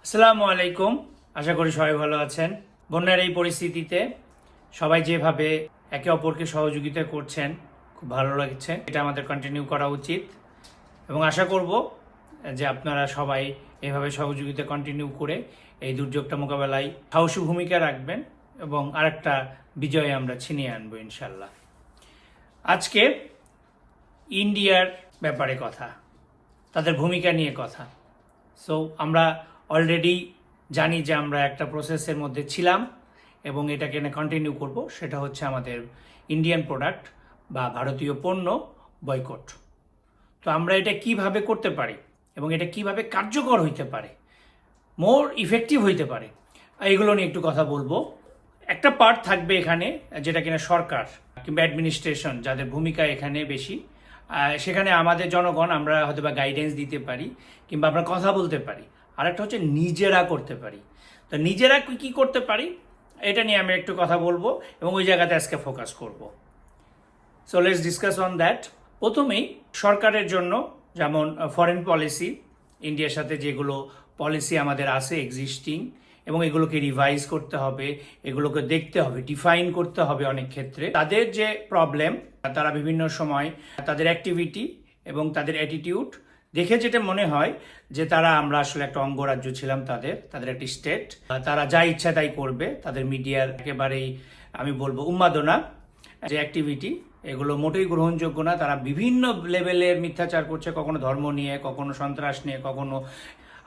আসসালামু আলাইকুম। আশা করি সবাই ভালো আছেন। বন্যার এই পরিস্থিতিতে সবাই যেভাবে একে অপরকে সহযোগিতা করছেন খুব ভালো লাগছে। এটা আমাদের কন্টিনিউ করা উচিত এবং আশা করব যে আপনারা সবাই এভাবে সহযোগিতা কন্টিনিউ করে এই দুর্যোগটা মোকাবেলায় সাহসী ভূমিকা রাখবেন এবং আরেকটা বিজয় আমরা ছিনিয়ে আনবো ইনশাল্লাহ। আজকে ইন্ডিয়ার ব্যাপারে কথা, তাদের ভূমিকা নিয়ে কথা। সো আমরা অলরেডি জানি যে আমরা একটা প্রসেসের মধ্যে ছিলাম এবং এটাকে কন্টিনিউ করব। সেটা হচ্ছে আমাদের ইন্ডিয়ান প্রোডাক্ট বা ভারতীয় পণ্য বয়কট। তো আমরা এটা কিভাবে করতে পারি এবং এটা কিভাবে কার্যকর হইতে পারে, মোর ইফেক্টিভ হইতে পারে, এইগুলো নিয়ে একটু কথা বলবো। একটা পার্ট থাকবে এখানে যেটা কিনা সরকার কিংবা অ্যাডমিনিস্ট্রেশন, যাদের ভূমিকা এখানে বেশি। সেখানে আমাদের জনগণ আমরা হয়তো বা গাইডেন্স দিতে পারি কিংবা আমরা কথা বলতে পারি। আরেকটা হচ্ছে নিজেরা করতে পারি। তো নিজেরা কি করতে পারি এটা নিয়ে আমি একটু কথা বলবো এবং ওই জায়গাতে আজকে ফোকাস করব। So let's discuss on that. প্রথমেই সরকারের জন্য যেমন ফরেন পলিসি, ইন্ডিয়ার সাথে যেগুলো পলিসি আমাদের আছে এক্সিস্টিং, এবং এগুলোকে রিভাইজ করতে হবে, এগুলোকে দেখতে হবে, ডিফাইন করতে হবে। অনেক ক্ষেত্রে তাদের যে প্রবলেম, তারা বিভিন্ন সময় তাদের অ্যাক্টিভিটি এবং তাদের অ্যাটিটিউড দেখে যেটা মনে হয় যে আমরা আসলে একটা অঙ্গরাজ্য ছিলাম, তাদের একটি স্টেট, তারা যা ইচ্ছা তাই করবে। তাদের মিডিয়ার একেবারেই আমি বলবো উন্মাদনা যে অ্যাক্টিভিটি, এগুলো মোটেই গ্রহণযোগ্য না। তারা বিভিন্ন লেভেলের মিথ্যাচার করছে, কখনো ধর্ম নিয়ে, কখনো সন্ত্রাস নিয়ে, কখনো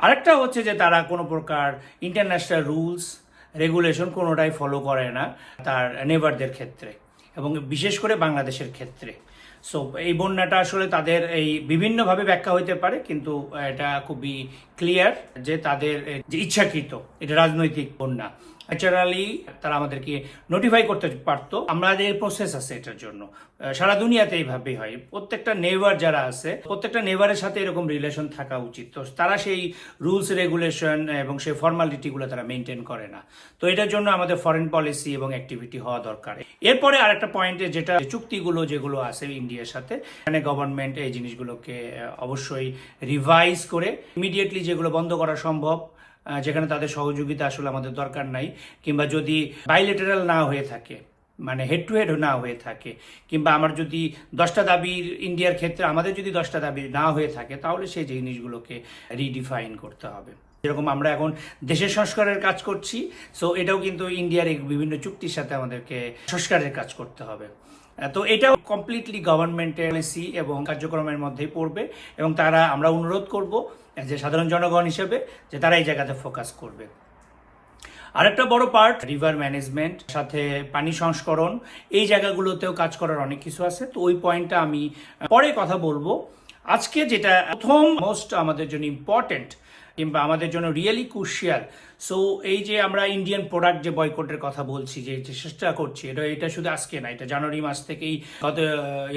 আরেকটা হচ্ছে যে তারা কোনো প্রকার ইন্টারন্যাশনাল রুলস রেগুলেশন কোনোটাই ফলো করে না তার নেবারদের ক্ষেত্রে এবং বিশেষ করে বাংলাদেশের ক্ষেত্রে। সো এই বন্যাটা আসলে তাদের এই বিভিন্নভাবে ব্যাখ্যা হইতে পারে, কিন্তু এটা খুবই ক্লিয়ার যে তাদের যে ইচ্ছাকৃত এটা রাজনৈতিক বন্যা। ন্যাচারালি তারা আমাদেরকে নোটিফাই করতে পারতো। আমাদের প্রসেস আছে এটার জন্য, সারা দুনিয়াতে এইভাবেই হয়। প্রত্যেকটা নেভার যারা আছে, প্রত্যেকটা নেভারের সাথে এরকম রিলেশন থাকা উচিত। তো তারা সেই রুলস রেগুলেশন এবং সেই ফর্মালিটিগুলো তারা মেনটেন করে না। তো এটার জন্য আমাদের ফরেন পলিসি এবং অ্যাক্টিভিটি হওয়া দরকার। এরপরে আরেকটা পয়েন্টে, যেটা চুক্তিগুলো যেগুলো আছে ইন্ডিয়ার সাথে, এখানে গভর্নমেন্ট এই জিনিসগুলোকে অবশ্যই রিভাইজ করে ইমিডিয়েটলি যেগুলো বন্ধ করা সম্ভব, যেখানে তাদের সহযোগিতা আসলে আমাদের দরকার নাই, কিংবা যদি বাইলেটারাল না হয়ে থাকে, মানে হেড টু হেড না হয়ে থাকে, কিংবা আমার যদি 10টা দাবির ইন্ডিয়ার ক্ষেত্রে আমাদের যদি 10টা দাবি না হয়ে থাকে, তাহলে সেই জিনিসগুলোকে রিডিফাইন করতে হবে। যেরকম আমরা এখন দেশের সংস্কারের কাজ করছি, সো এটাও কিন্তু ইন্ডিয়ার বিভিন্ন চুক্তির সাথে আমাদেরকে সংস্কারের কাজ করতে হবে। তো এটাও কমপ্লিটলি গভর্নমেন্টের পলিসি এবং কার্যক্রমের মধ্যেই পড়বে এবং আমরা অনুরোধ করব যে সাধারণ জনগণ হিসেবে যে তারা এই জায়গাতে ফোকাস করবে। আরেকটা বড় পার্ট রিভার ম্যানেজমেন্ট, সাথে পানি সংস্করণ, এই জায়গাগুলোতেও কাজ করার অনেক কিছু আছে। তো ওই পয়েন্টটা আমি পরে কথা বলবো। আজকে যেটা প্রথম মোস্ট আমাদের জন্য ইম্পর্টেন্ট কিংবা আমাদের জন্য রিয়েলি ক্রুশিয়াল, সো এই যে আমরা ইন্ডিয়ান প্রোডাক্ট যে বয়কটের কথা বলছি, যে চেষ্টা করছি, এটা শুধু আজকে না, এটা জানুয়ারি মাস থেকেই, গত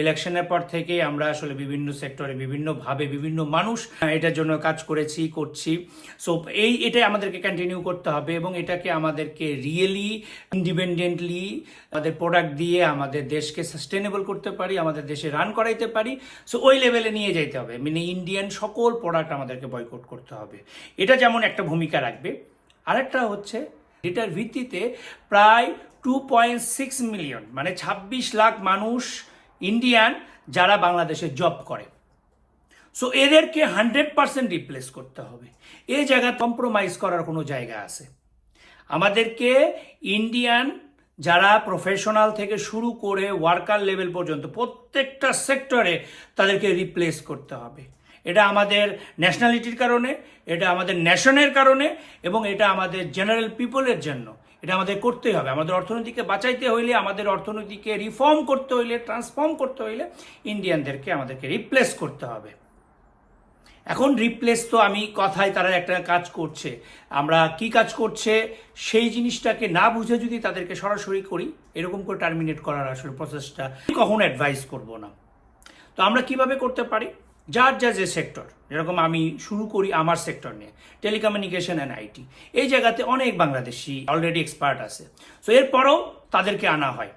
ইলেকশনের পর থেকেই আমরা আসলে বিভিন্ন সেক্টরে বিভিন্নভাবে বিভিন্ন মানুষ এটার জন্য কাজ করছি। সো এটাই আমাদেরকে কন্টিনিউ করতে হবে এবং এটাকে আমাদেরকে রিয়েলি ইন্ডিপেন্ডেন্টলি আমাদের প্রোডাক্ট দিয়ে আমাদের দেশকে সাস্টেনেবল করতে পারি, আমাদের দেশে রান করাইতে পারি। সো ওই লেভেলে নিয়ে যেতে হবে, মানে ইন্ডিয়ান সকল প্রোডাক্ট আমাদেরকে বয়কট করতে হবে। এটা যেমন একটা ভূমিকা রাখবে। আরেকটা হচ্ছে এটার ভিত্তিতে প্রায় 2.6 মিলিয়ন, মানে 26 লাখ মানুষ ইন্ডিয়ান যারা বাংলাদেশে জব করে। সো এদেরকে 100% রিপ্লেস করতে হবে। এই জায়গা কম্প্রোমাইজ করার কোনো জায়গা আছে? আমাদেরকে ইন্ডিয়ান যারা প্রফেশনাল থেকে শুরু করে ওয়ার্কার লেভেল পর্যন্ত প্রত্যেকটা সেক্টরে তাদেরকে রিপ্লেস করতে হবে। এটা আমাদের ন্যাশনালিটির কারণে, এটা আমাদের ন্যাশনের কারণে এবং এটা আমাদের জেনারেল পিপলের জন্য। এটা আমাদের করতেই হবে। আমাদের অর্থনীতিকে বাঁচাইতে হইলে, আমাদের অর্থনীতিকে রিফর্ম করতে হইলে, ট্রান্সফর্ম করতে হইলে ইন্ডিয়ানদেরকে আমাদেরকে রিপ্লেস করতে হবে। এখন রিপ্লেস তো আমি কথায়, তারা একটা কাজ করছে, আমরা কি কাজ করছে সেই জিনিসটাকে না বুঝে যদি তাদেরকে সরাসরি করি, এরকম করে টার্মিনেট করার আসলে প্রসেসটা কখনো অ্যাডভাইস করব না। তো আমরা কিভাবে করতে পারি? যার যে সেক্টর, যেরকম আমি শুরু করি আমার সেক্টর নিয়ে, টেলিকমিউনিকেশন অ্যান্ড আইটি, এই জায়গাতে অনেক বাংলাদেশি অলরেডি এক্সপার্ট আছে। সো এরপরেও তাদেরকে আনা হয়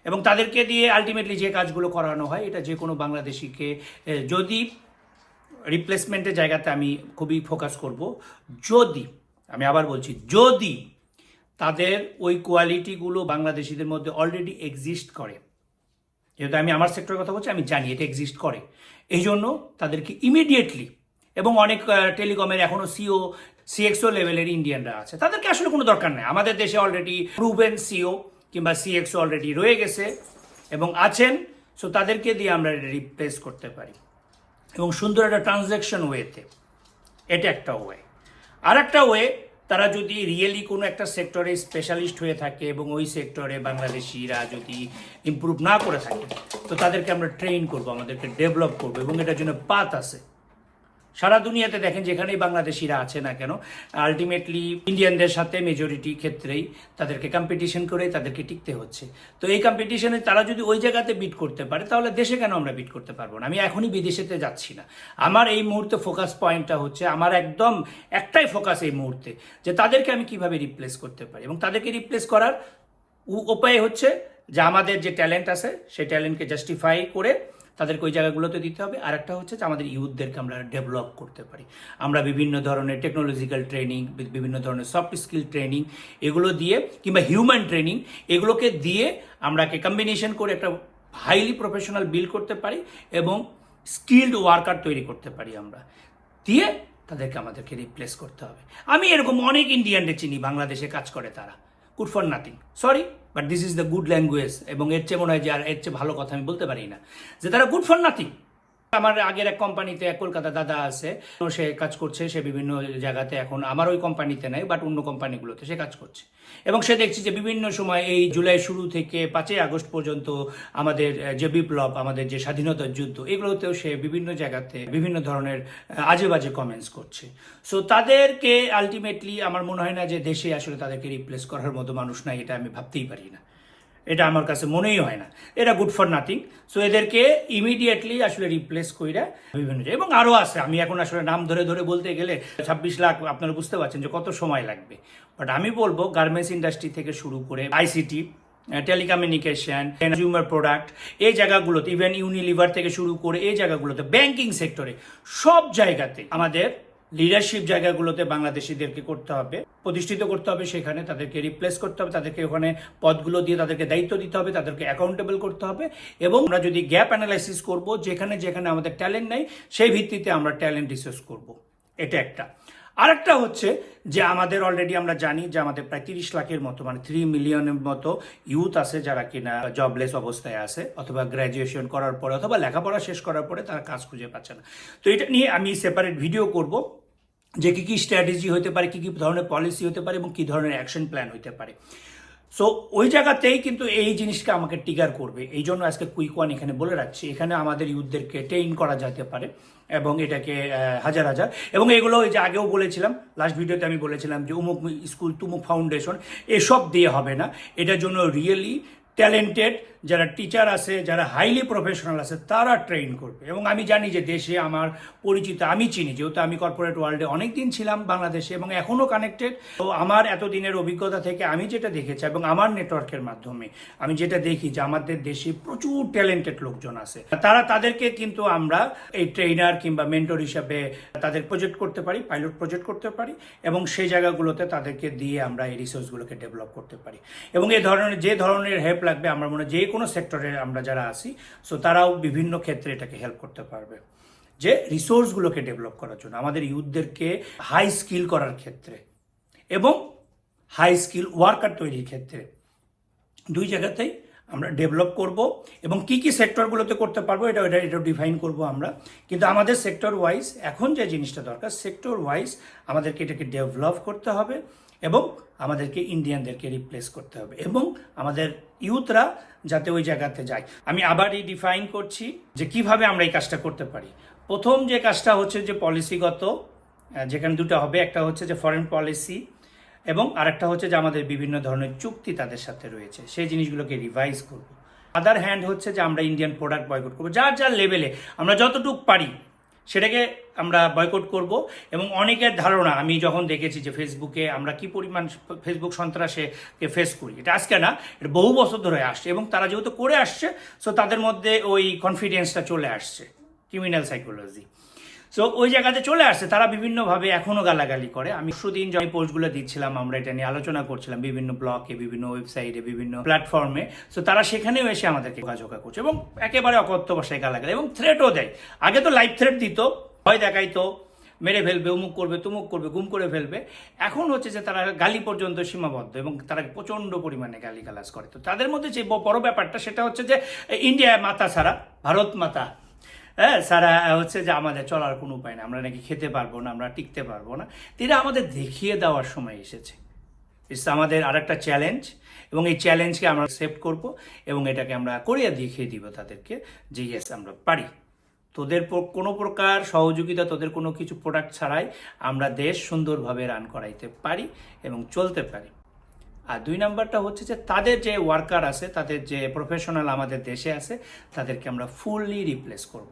এবং তাদেরকে দিয়ে আলটিমেটলি যে কাজগুলো করানো হয়, এটা যে কোনো বাংলাদেশিকে যদি রিপ্লেসমেন্টের জায়গাতে আমি খুবই ফোকাস করব, যদি আমি আবার বলছি যদি তাদের ওই কোয়ালিটিগুলো বাংলাদেশিদের মধ্যে অলরেডি এক্সিস্ট করে। যেহেতু আমি আমার সেক্টরের কথা বলছি, আমি জানি এটা এক্সিস্ট করে, এই জন্য তাদেরকে ইমিডিয়েটলি, এবং অনেক টেলিকমের এখনও সিএক্সও লেভেলের ইন্ডিয়ানরা আছে, তাদেরকে আসলে কোনো দরকার নেই। আমাদের দেশে অলরেডি প্রুভেন সিও কিংবা সিএক্সও অলরেডি রয়ে গেছে এবং আছেন। সো তাদেরকে দিয়ে আমরা রিপ্লেস করতে পারি এবং সুন্দর একটা ট্রানজ্যাকশন ওয়েতে। এটা একটা ওয়ে। আর একটা ওয়ে, তারা যদি রিয়েলি কোনো একটা সেক্টরে স্পেশালিস্ট হয়ে থাকে এবং ওই সেক্টরে বাংলাদেশিরা যদি ইমপ্রুভ না করে থাকে, তো তাদেরকে আমরা ট্রেন করব, আমাদেরকে ডেভেলপ করবো, এবং এটার জন্য পাথ আছে। সারা দুনিয়াতে দেখেন যেখানেই বাংলাদেশিরা আছে না কেন, আলটিমেটলি ইন্ডিয়ানদের সাথে মেজরিটি ক্ষেত্রেই তাদেরকে কম্পিটিশন করে তাদেরকে টিকতে হচ্ছে। তো এই কম্পিটিশনে তারা যদি ওই জায়গাতে বিট করতে পারে, তাহলে দেশে কেন আমরা বিট করতে পারবো না? আমি এখনই বিদেশেতে যাচ্ছি না। আমার এই মুহূর্তে ফোকাস পয়েন্টটা হচ্ছে, আমার একদম একটাই ফোকাস এই মুহূর্তে, যে তাদেরকে আমি কিভাবে রিপ্লেস করতে পারি। এবং তাদেরকে রিপ্লেস করার উপায় হচ্ছে যে আমাদের যে ট্যালেন্ট আছে সেই ট্যালেন্টকে জাস্টিফাই করে তাদেরকে ওই জায়গাগুলোতে দিতে হবে। আর একটা হচ্ছে যে আমাদের ইউথদেরকে আমরা ডেভেলপ করতে পারি। আমরা বিভিন্ন ধরনের টেকনোলজিক্যাল ট্রেনিং, বিভিন্ন ধরনের সফট স্কিল ট্রেনিং, এগুলো দিয়ে, কিংবা হিউম্যান ট্রেনিং, এগুলোকে দিয়ে আমরাকে কম্বিনেশন করে একটা হাইলি প্রফেশনাল বিল্ড করতে পারি এবং স্কিল্ড ওয়ার্কার তৈরি করতে পারি আমরা, দিয়ে তাদেরকে আমাদেরকে রিপ্লেস করতে হবে। আমি এরকম অনেক ইন্ডিয়ানদের চিনি বাংলাদেশে কাজ করে, তারা good for nothing, sorry but this is the good language, এবং এর চেয়ে মনে হয় যে আর এর চেয়ে ভালো কথা আমি বলতে পারি না, যে তারা গুড ফর নাথিং। আমার আগের এক কোম্পানিতে এক কলকাতা দাদা আছে, সে কাজ করছে, সে বিভিন্ন জায়গাতে, এখন আমার ওই কোম্পানিতে নাই বাট অন্য কোম্পানিগুলোতে সে কাজ করছে, এবং সে দেখছি যে বিভিন্ন সময় এই জুলাই শুরু থেকে 5ই আগস্ট পর্যন্ত আমাদের যে বিপ্লব, আমাদের যে স্বাধীনতার যুদ্ধ, এগুলোতেও সে বিভিন্ন জায়গাতে বিভিন্ন ধরনের আজে বাজে কমেন্টস করছে। সো তাদেরকে আলটিমেটলি আমার মনে হয় না যে দেশে আসলে তাদেরকে রিপ্লেস করার মতো মানুষ নাই, এটা আমি ভাবতেই পারি না, এটা আমার কাছে মনেই হয় না। এটা গুড ফর নাথিং। সো এদেরকে ইমিডিয়েটলি আসলে রিপ্লেস কইরা বিভিন্ন জায়গায়, এবং আরও আছে, আমি এখন আসলে নাম ধরে ধরে বলতে গেলে 26 লাখ, আপনারা বুঝতে পারছেন যে কত সময় লাগবে। বাট আমি বলবো গার্মেন্টস ইন্ডাস্ট্রি থেকে শুরু করে আইসিটি, টেলিকমিউনিকেশন, কনজিউমার প্রোডাক্ট, এই জায়গাগুলোতে, ইভেন ইউনিলিভার থেকে শুরু করে এই জায়গাগুলোতে, ব্যাংকিং সেক্টরে, সব জায়গাতে আমাদের লিডারশিপ জায়গাগুলোতে বাংলাদেশিদেরকে করতে হবে, প্রতিষ্ঠিত করতে হবে, সেখানে তাদেরকে রিপ্লেস করতে হবে, তাদেরকে ওখানে পদগুলো দিয়ে তাদেরকে দায়িত্ব দিতে হবে, তাদেরকে অ্যাকাউন্টেবল করতে হবে। এবং আমরা যদি গ্যাপ অ্যানালাইসিস করব, যেখানে যেখানে আমাদের ট্যালেন্ট নেই সেই ভিত্তিতে আমরা ট্যালেন্ট রিসোর্স করব, এটা একটা। আরেকটা হচ্ছে যে আমাদের অলরেডি আমরা জানি যে আমাদের প্রায় 30 লাখের মতো, মানে 3 মিলিয়নের মতো ইউথ আছে যারা কিনা জবলেস অবস্থায় আছে, অথবা গ্র্যাজুয়েশন করার পরে অথবা লেখাপড়া শেষ করার পরে তারা কাজ খুঁজে পাচ্ছে না। তো এটা নিয়ে আমি সেপারেট ভিডিও করব, যে কী কী স্ট্র্যাটেজি হতে পারে, কী কী ধরনের পলিসি হতে পারে এবং কী ধরনের অ্যাকশন প্ল্যান হতে পারে। সো ওই জায়গাতেই কিন্তু এই জিনিসটা আমাকে ট্রিগার করবে, এই জন্য আজকে কুইক ওয়ান এখানে বলে রাখছি। এখানে আমাদের ইউথদেরকে ট্রেন করা যেতে পারে এবং এটাকে হাজার হাজার, এবং এগুলো ওই যে আগেও বলেছিলাম, লাস্ট ভিডিওতে আমি বলেছিলাম যে উমুক স্কুল তুমুক ফাউন্ডেশন, এসব দিয়ে হবে না। এটার জন্য রিয়েলি ট্যালেন্টেড যারা টিচার আছে, যারা হাইলি প্রফেশনাল আছে, তারা ট্রেন করবে। এবং আমি জানি যে দেশে আমার পরিচিত, আমি চিনি, যেহেতু আমি কর্পোরেট ওয়ার্ল্ডে অনেক দিন ছিলাম বাংলাদেশে এবং এখনও কানেক্টেড। তো আমার এতদিনের অভিজ্ঞতা থেকে আমি যেটা দেখেছি এবং আমার নেটওয়ার্কের মাধ্যমে আমি যেটা দেখি যে আমাদের দেশে প্রচুর ট্যালেন্টেড লোকজন আছে, তাদেরকে কিন্তু আমরা এই ট্রেনার কিংবা মেন্টর হিসাবে তাদের প্রজেক্ট করতে পারি, পাইলট প্রজেক্ট করতে পারি, এবং সেই জায়গাগুলোতে তাদেরকে দিয়ে আমরা এই রিসোর্সগুলোকে ডেভেলপ করতে পারি। এবং এই ধরনের যে ধরনের হেল্প লাগবে, আমার মনে হয় যে কোনো সেক্টরে আমরা যারা আছি, সো তারাও বিভিন্ন ক্ষেত্রে এটাকে হেল্প করতে পারবে, যে রিসোর্সগুলোকে ডেভেলপ করার জন্য, আমাদের ইউথদেরকে হাই স্কিল করার ক্ষেত্রে এবং হাই স্কিল ওয়ার্কার তৈরির ক্ষেত্রে, দুই জায়গাতেই আমরা ডেভেলপ করব। এবং কি কি সেক্টরগুলোতে করতে পারবো এটা ডিফাইন করব আমরা। কিন্তু আমাদের সেক্টর ওয়াইজ এখন যে জিনিসটা দরকার, সেক্টর ওয়াইজ আমাদেরকে এটাকে ডেভেলপ করতে হবে এবং আমাদেরকে ইন্ডিয়ানদেরকে রিপ্লেস করতে হবে, এবং আমাদের ইউথরা যাতে ওই জায়গাতে যায়। আমি আবারই ডিফাইন করছি যে কিভাবে আমরা এই কাজটা করতে পারি। প্রথম যে কাজটা হচ্ছে যে পলিসিগত, যেখানে দুটো হবে, একটা হচ্ছে যে ফরেন পলিসি এবং আরেকটা হচ্ছে যে আমাদের বিভিন্ন ধরনের চুক্তি তাদের সাথে রয়েছে, সেই জিনিসগুলোকে রিভাইজ করব। আদার হ্যান্ড হচ্ছে যে আমরা ইন্ডিয়ান প্রোডাক্ট বয়কট করবো, যার যার লেভেলে আমরা যতটুকু পারি সেটাকে আমরা বয়কট করব। এবং অনেকের ধারণা, আমি যখন দেখেছি যে ফেসবুকে আমরা কি পরিমাণ ফেসবুক সন্ত্রাসকে ফেস করি, এটা আজকে না, এটা বহু বছর ধরে আসছে, এবং তারা যেহেতু করে আসছে, সো তাদের মধ্যে ওই কনফিডেন্সটা চলে আসছে, ক্রিমিনাল সাইকোলজি। সো ওই জায়গাতে চলে আসছে, তারা বিভিন্নভাবে এখনও গালাগালি করে। আমি সুদিন যে পোস্টগুলো দিচ্ছিলাম, আমরা এটা নিয়ে আলোচনা করছিলাম বিভিন্ন ব্লগে, বিভিন্ন ওয়েবসাইটে, বিভিন্ন প্ল্যাটফর্মে। সো তারা সেখানেও এসে আমাদেরকে বোঝাঝোকা করছে এবং একেবারে অকথ্য ভাষায় গালাগালি এবং থ্রেটও দেয়। আগে তো লাইভ থ্রেট দিত, ভয় দেখাইতো, মেরে ফেলবে, অমুক করবে, তুমুক করবে, গুম করে ফেলবে। এখন হচ্ছে যে তারা গালি পর্যন্ত সীমাবদ্ধ এবং তারা প্রচণ্ড পরিমাণে গালিগালাজ করে। তো তাদের মধ্যে যে বড় ব্যাপারটা সেটা হচ্ছে যে ইন্ডিয়া মাতা সারা, ভারত মাতা হ্যাঁ সারা হচ্ছে যে আমাদের চলার কোনো উপায় না, আমরা নাকি খেতে পারবো না, আমরা টিকতে পারবো না। এটা আমাদের দেখিয়ে দেওয়ার সময় এসেছে। ইটস আমাদের আরেকটা চ্যালেঞ্জ এবং এই চ্যালেঞ্জকে আমরা অ্যাকসেপ্ট করব এবং এটাকে আমরা করিয়ে দেখিয়ে দিব তাদেরকে যে ইয়েস আমরা পারি। তোদের কোনো প্রকার সহযোগিতা, তোদের কোনো কিছু প্রোডাক্ট ছাড়াই আমরা দেশ সুন্দরভাবে রান করাইতে পারি এবং চলতে পারি। আর 2 নাম্বারটা হচ্ছে যে তাদের যে ওয়ার্কার আছে, তাদের যে প্রফেশনাল আমাদের দেশে আছে, তাদেরকে আমরা ফুললি রিপ্লেস করব।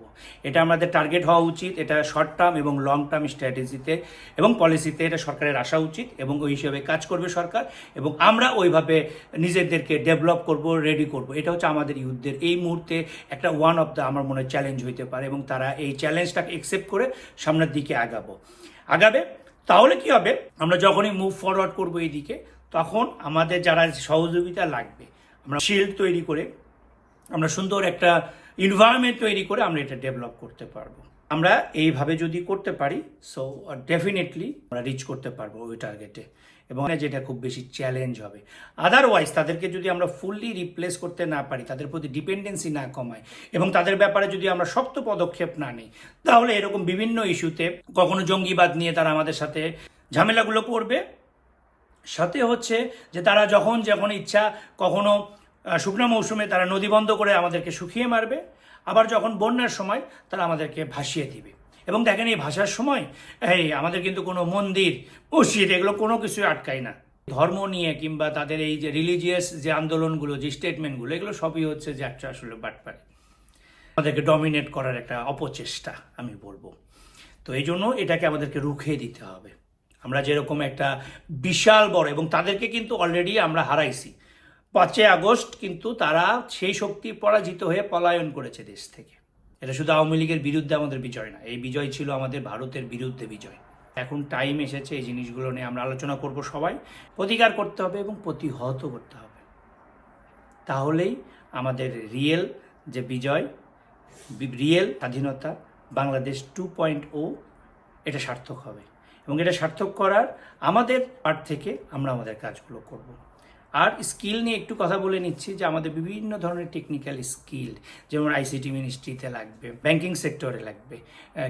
এটা আমাদের টার্গেট হওয়া উচিত। এটা শর্ট টার্ম এবং লং টার্ম স্ট্র্যাটেজিতে এবং পলিসিতে এটা সরকারের আসা উচিত এবং ওই হিসেবে কাজ করবে সরকার এবং আমরা ওইভাবে নিজেদেরকে ডেভেলপ করব, রেডি করব। এটা হচ্ছে আমাদের ইউথদের এই মুহূর্তে একটা ওয়ান অফ দ্য আমার মনে হয় চ্যালেঞ্জ হইতে পারে এবং তারা এই চ্যালেঞ্জটাকে অ্যাকসেপ্ট করে সামনের দিকে আগাবে। তাহলে কি হবে, আমরা যখনই মুভ ফরওয়ার্ড করবো এই দিকে, তখন আমাদের যারা সহযোগিতা লাগবে, আমরা শিল্ড তৈরি করে, আমরা সুন্দর একটা এনভায়রনমেন্ট তৈরি করে আমরা এটা ডেভেলপ করতে পারবো। আমরা এইভাবে যদি করতে পারি, সো ডেফিনেটলি আমরা রিচ করতে পারবো ওই টার্গেটে এবং যেটা খুব বেশি চ্যালেঞ্জ হবে। আদারওয়াইজ তাদেরকে যদি আমরা ফুললি রিপ্লেস করতে না পারি, তাদের প্রতি ডিপেন্ডেন্সি না কমাই এবং তাদের ব্যাপারে যদি আমরা শক্ত পদক্ষেপ না নিই, তাহলে এরকম বিভিন্ন ইস্যুতে কখনো জঙ্গিবাদ নিয়ে তারা আমাদের সাথে ঝামেলাগুলো করবে। সাথে হচ্ছে যে তারা যখন ইচ্ছা কখনো শুকনো মৌসুমে তারা নদী বন্ধ করে আমাদেরকে শুকিয়ে মারবে, আবার যখন বন্যার সময় তারা আমাদেরকে ভাসিয়ে দিবে। এবং দেখেন এই ভাষার সময় আমাদের কিন্তু কোনো মন্দির, মসজিদ এগুলো কোনো কিছুই আটকায় না। ধর্ম নিয়ে কিংবা তাদের এই যে রিলিজিয়াস যে আন্দোলনগুলো, যে স্টেটমেন্টগুলো, এগুলো সবই হচ্ছে যে একটা আসলে বাটপারি, আমাদেরকে ডমিনেট করার একটা অপচেষ্টা আমি বলবো। তো এই জন্য এটাকে আমাদেরকে রুখে দিতে হবে। আমরা যেরকম একটা বিশাল বড় এবং তাদেরকে কিন্তু অলরেডি আমরা হারাইছি। 5 আগস্ট কিন্তু তারা সেই শক্তি পরাজিত হয়ে পলায়ন করেছে দেশ থেকে। এটা শুধু আওয়ামী লীগের বিরুদ্ধে আমাদের বিজয় না, এই বিজয় ছিল আমাদের ভারতের বিরুদ্ধে বিজয়। এখন টাইম এসেছে এই জিনিসগুলো নিয়ে আমরা আলোচনা করব, সবাই প্রতিকার করতে হবে এবং প্রতিহত করতে হবে। তাহলেই আমাদের রিয়েল যে বিজয়, রিয়েল স্বাধীনতা, বাংলাদেশ 2.0 এটা সার্থক হবে এবং এটা সার্থক করার আমাদের পার্ট থেকে আমরা আমাদের কাজগুলো করব। আর স্কিল নিয়ে একটু কথা বলে নিচ্ছি যে আমাদের বিভিন্ন ধরনের টেকনিক্যাল স্কিল, যেমন আইসিটি মিনিস্ট্রিতে লাগবে, ব্যাংকিং সেক্টরে লাগবে,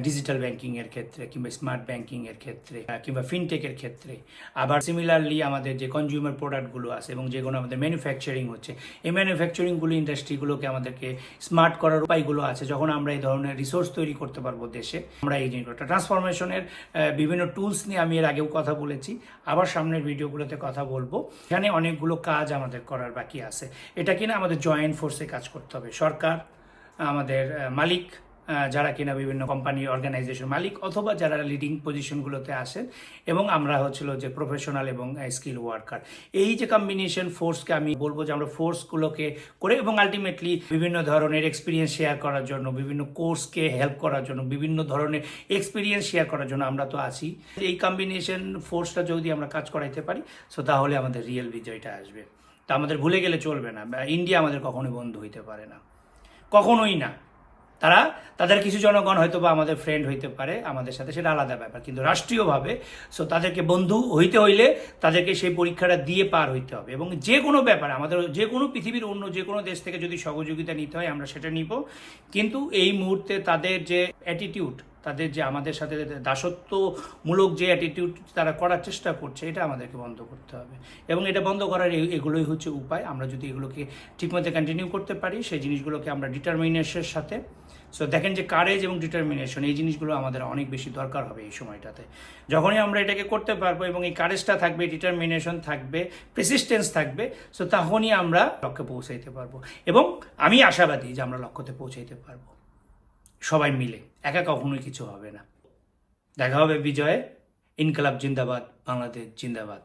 ডিজিটাল ব্যাংকিংয়ের ক্ষেত্রে কিংবা স্মার্ট ব্যাংকিংয়ের ক্ষেত্রে কিংবা ফিনটেকের ক্ষেত্রে। আবার সিমিলারলি আমাদের যে কনজিউমার প্রোডাক্টগুলো আছে এবং যেগুলো আমাদের ম্যানুফ্যাকচারিং হচ্ছে, এই ম্যানুফ্যাকচারিংগুলো ইন্ডাস্ট্রিগুলোকে আমাদেরকে স্মার্ট করার উপায়গুলো আছে। যখন আমরা এই ধরনের রিসোর্স তৈরি করতে পারবো দেশে, আমরা এই জিনিসগুলো ট্রান্সফরমেশনের বিভিন্ন টুলস নিয়ে আমি এর আগেও কথা বলেছি, আবার সামনের ভিডিওগুলোতে কথা বলবো। এখানে অনেকগুলো কাজ আমাদের করার বাকি আছে। এটা কিনা আমাদের জয়েন্ট ফোর্সে কাজ করতে হবে। সরকার, আমাদের মালিক যারা কিনা বিভিন্ন কোম্পানি অর্গানাইজেশন মালিক অথবা যারা লিডিং পজিশনগুলোতে আসেন এবং আমরা হচ্ছিল যে প্রফেশনাল এবং স্কিল ওয়ার্কার, এই যে কম্বিনেশন ফোর্সকে আমি বলবো যে আমরা ফোর্সগুলোকে করে এবং আলটিমেটলি বিভিন্ন ধরনের এক্সপিরিয়েন্স শেয়ার করার জন্য, বিভিন্ন কোর্সকে হেল্প করার জন্য, বিভিন্ন ধরনের এক্সপিরিয়েন্স শেয়ার করার জন্য আমরা তো আছি। এই কম্বিনেশন ফোর্সটা যদি আমরা কাজ করাইতে পারি, সো তাহলে আমাদের রিয়েল বিজয়টা আসবে। তা আমাদের ভুলে গেলে চলবে না, ইন্ডিয়া আমাদের কখনোই বন্ধু হইতে পারে না, কখনোই না। তাদের কিছু জনগণ হয়তো বা আমাদের ফ্রেন্ড হইতে পারে আমাদের সাথে, সেটা আলাদা ব্যাপার, কিন্তু রাষ্ট্রীয়ভাবে সো তাদেরকে বন্ধু হইতে হইলে তাদেরকে সেই পরীক্ষাটা দিয়ে পার হইতে হবে। এবং যে কোনো ব্যাপারে আমাদের যে কোনো পৃথিবীর অন্য যে কোনো দেশ থেকে যদি সহযোগিতা নিতে হয় আমরা সেটা নিব, কিন্তু এই মুহূর্তে তাদের যে অ্যাটিটিউড, তাদের যে আমাদের সাথে দাসত্বমূলক যে অ্যাটিটিউড তারা করার চেষ্টা করছে, এটা আমাদেরকে বন্ধ করতে হবে এবং এটা বন্ধ করার এগুলোই হচ্ছে উপায়। আমরা যদি এগুলোকে ঠিকমতো কন্টিনিউ করতে পারি, সেই জিনিসগুলোকে আমরা ডিটারমিনেশনের সাথে, সো দেখেন যে কারেজ এবং ডিটারমিনেশন এই জিনিসগুলো আমাদের অনেক বেশি দরকার হবে এই সময়টাতে। যখনই আমরা এটাকে করতে পারবো এবং এই কারেজটা থাকবে, ডিটারমিনেশন থাকবে, প্রেসিস্টেন্স থাকবে, সো তখনই আমরা লক্ষ্যে পৌঁছাইতে পারবো এবং আমি আশাবাদী যে আমরা লক্ষ্যতে পৌঁছাইতে পারবো সবাই মিলে, একা কখনোই কিছু হবে না। দেখা হবে বিজয়ে। ইনকলাব জিন্দাবাদ, বাংলাদেশ জিন্দাবাদ।